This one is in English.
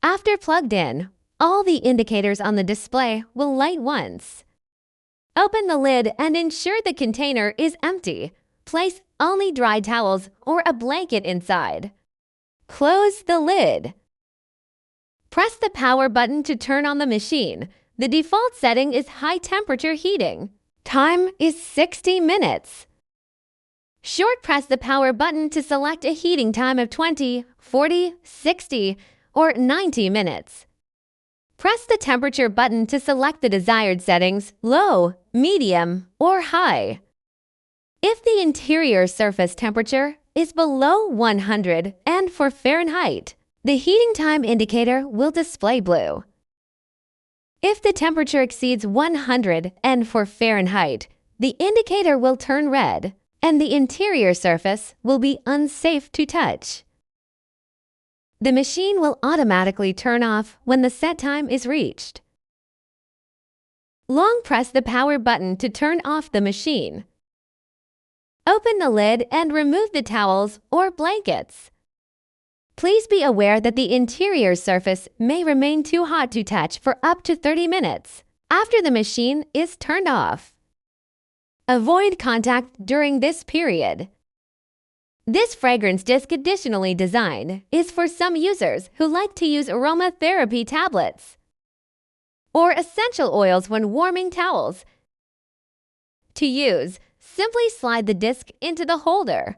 After plugged in, all the indicators on the display will light once. Open the lid and ensure the container is empty. Place only dry towels or a blanket inside. Close the lid. Press the power button to turn on the machine. The default setting is high temperature heating. Time is 60 minutes. Short press the power button to select a heating time of 20, 40, 60, or 90 minutes. Press the temperature button to select the desired settings, low, medium, or high. If the interior surface temperature is below 100 and for Fahrenheit, the heating time indicator will display blue. If the temperature exceeds 100 and for Fahrenheit, the indicator will turn red, and the interior surface will be unsafe to touch. The machine will automatically turn off when the set time is reached. Long press the power button to turn off the machine. Open the lid and remove the towels or blankets. Please be aware that the interior surface may remain too hot to touch for up to 30 minutes after the machine is turned off. Avoid contact during this period. This fragrance disc, additionally designed, is for some users who like to use aromatherapy tablets or essential oils when warming towels. To use, simply slide the disc into the holder.